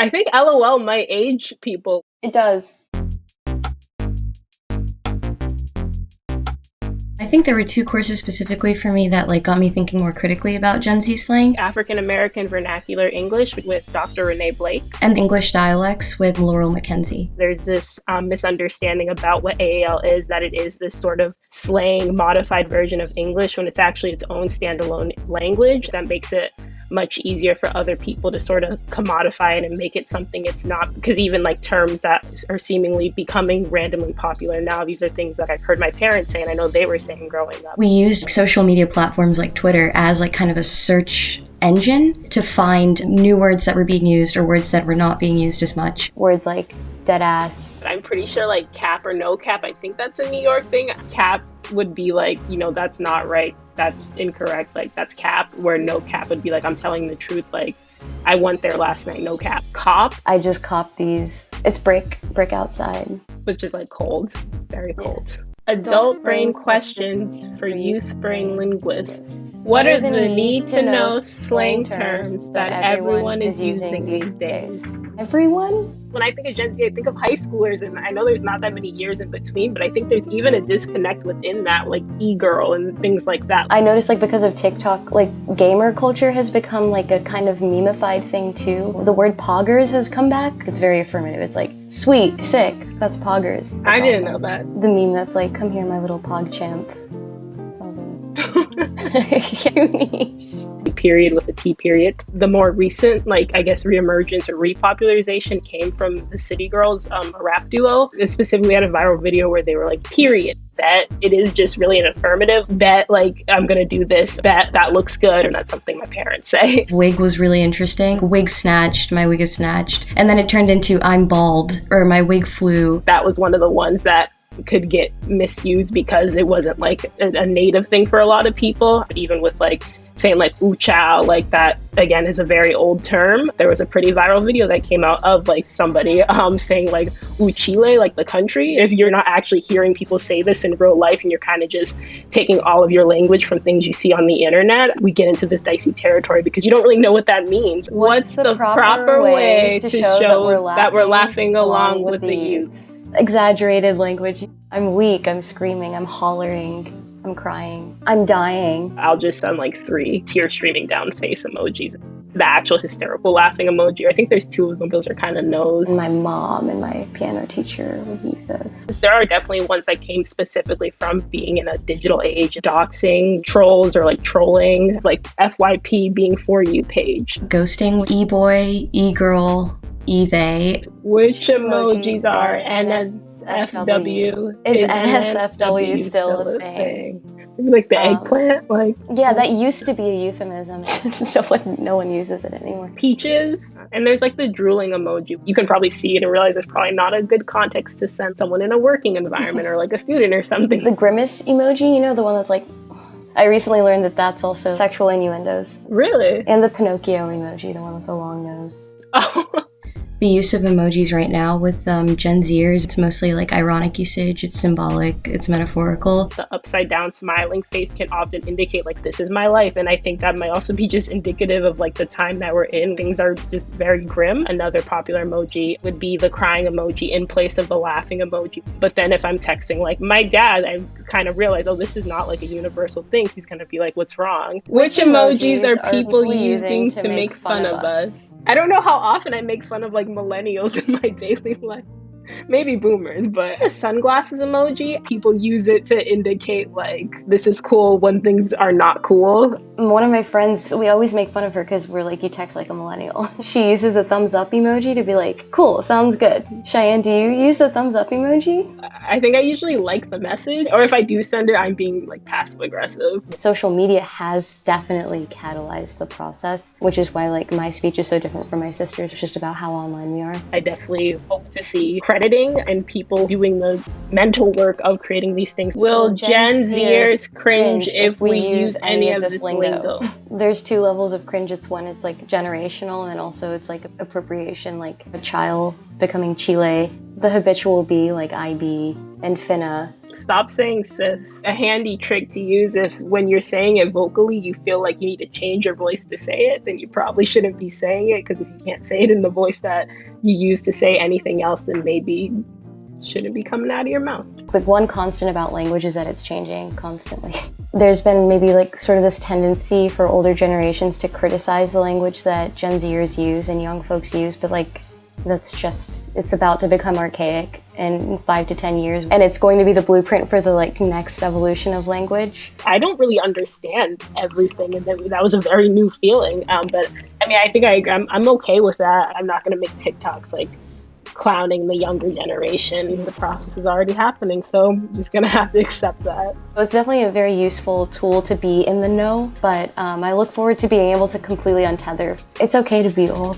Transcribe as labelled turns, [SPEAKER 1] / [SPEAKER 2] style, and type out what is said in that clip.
[SPEAKER 1] I think LOL might age people.
[SPEAKER 2] It does.
[SPEAKER 3] I think there were two courses specifically for me that got me thinking more critically about Gen Z slang.
[SPEAKER 1] American Vernacular English with Dr. Renee Blake.
[SPEAKER 3] And English dialects with Laurel McKenzie.
[SPEAKER 1] There's this misunderstanding about what AAL is, that it is this sort of slang modified version of English when it's actually its own standalone language that makes it much easier for other people to sort of commodify it and make it something it's not. Because even terms that are seemingly becoming randomly popular now, these are things that I've heard my parents say and I know they were saying growing up.
[SPEAKER 3] We used social media platforms like Twitter as kind of a search engine to find new words that were being used or words that were not being used as much.
[SPEAKER 2] Words like dead ass.
[SPEAKER 1] I'm pretty sure cap or no cap, I think that's a New York thing. Cap would be that's not right, that's incorrect, that's cap, where no cap would be I'm telling the truth, I went there last night, no cap. Cop.
[SPEAKER 2] I just copped these. It's brick outside.
[SPEAKER 1] Which is cold, very cold. Yeah. Adult brain questions for youth brain linguists. What are the need-to-know slang terms that everyone is using these days?
[SPEAKER 2] Everyone?
[SPEAKER 1] When I think of Gen Z, I think of high schoolers, and I know there's not that many years in between, but I think there's even a disconnect within that, e-girl and things like that.
[SPEAKER 2] I noticed, because of TikTok, gamer culture has become, a kind of meme-ified thing, too. The word poggers has come back. It's very affirmative. It's sweet, sick, that's poggers. That's
[SPEAKER 1] I didn't know that.
[SPEAKER 2] The meme that's come here, my little pog champ. Unique.
[SPEAKER 1] Period with a T period. The more recent, I guess, reemergence or repopularization came from the City Girls, a rap duo. They specifically had a viral video where they were period. Bet it is just really an affirmative. Bet I'm gonna do this. Bet that looks good, and that's something my parents say.
[SPEAKER 3] Wig was really interesting. Wig snatched. My wig is snatched. And then it turned into I'm bald or my wig flew.
[SPEAKER 1] That was one of the ones that could get misused because it wasn't a native thing for a lot of people. Even with saying ooh chow, that again is a very old term. There was a pretty viral video that came out of somebody saying ooh Chile, the country. If you're not actually hearing people say this in real life and you're kind of just taking all of your language from things you see on the internet, we get into this dicey territory because you don't really know what that means. What's the proper way to show that we're laughing along with the youths?
[SPEAKER 2] Exaggerated language. I'm weak, I'm screaming, I'm hollering, I'm crying, I'm dying.
[SPEAKER 1] I'll just send 3 tear streaming down face emojis. The actual hysterical laughing emoji, I think there's 2 of them. Those are kind of no's.
[SPEAKER 2] My mom and my piano teacher would use this.
[SPEAKER 1] There are definitely ones that came specifically from being in a digital age, doxing, trolls or trolling, FYP being for you page.
[SPEAKER 3] Ghosting, e-boy, e-girl, e-they.
[SPEAKER 1] Which emojis are NSFW?
[SPEAKER 2] Is NSFW still a thing?
[SPEAKER 1] The eggplant?
[SPEAKER 2] Yeah, that used to be a euphemism. No one uses it anymore.
[SPEAKER 1] Peaches. And there's the drooling emoji. You can probably see it and realize it's probably not a good context to send someone in a working environment or a student or something.
[SPEAKER 2] The grimace emoji, the one that's I recently learned that that's also sexual innuendos.
[SPEAKER 1] Really?
[SPEAKER 2] And the Pinocchio emoji, the one with the long nose.
[SPEAKER 1] Oh.
[SPEAKER 3] The use of emojis right now with Gen Zers, it's mostly ironic usage, it's symbolic, it's metaphorical.
[SPEAKER 1] The upside down smiling face can often indicate this is my life, and I think that might also be just indicative of the time that we're in. Things are just very grim. Another popular emoji would be the crying emoji in place of the laughing emoji. But then if I'm texting my dad, I kind of realize, oh, this is not a universal thing. He's gonna be what's wrong? Which emojis are people using to make fun of us? I don't know how often I make fun of millennials in my daily life. Maybe boomers, but a sunglasses emoji, people use it to indicate this is cool when things are not cool.
[SPEAKER 2] One of my friends, we always make fun of her because we're you text like a millennial. She uses the thumbs up emoji to be cool, sounds good. Cheyenne, do you use the thumbs up emoji?
[SPEAKER 1] I think I usually like the message, or if I do send it, I'm being passive aggressive.
[SPEAKER 2] Social media has definitely catalyzed the process, which is why my speech is so different from my sister's. It's just about how online we are.
[SPEAKER 1] I definitely hope to see crediting and people doing the mental work of creating these things. Will Gen Zers cringe if we use any of this lingo?
[SPEAKER 2] There's 2 levels of cringe. It's one, it's generational, and also it's appropriation, a child becoming Chile. The habitual be IB and finna.
[SPEAKER 1] Stop saying sis. A handy trick to use if when you're saying it vocally, you feel like you need to change your voice to say it, then you probably shouldn't be saying it, because if you can't say it in the voice that you use to say anything else, then maybe shouldn't be coming out of your mouth.
[SPEAKER 2] Like, one constant about language is that it's changing constantly. There's been maybe like sort of this tendency for older generations to criticize the language that Gen Zers use and young folks use, but like, that's just, it's about to become archaic in 5 to 10 years, and it's going to be the blueprint for the like next evolution of language.
[SPEAKER 1] I don't really understand everything, and that was a very new feeling. But I mean, I think I'm okay with that. I'm not going to make TikToks like clowning the younger generation. The process is already happening, so I'm just gonna have to accept that.
[SPEAKER 2] So it's definitely a very useful tool to be in the know, but I look forward to being able to completely untether. It's okay to be old.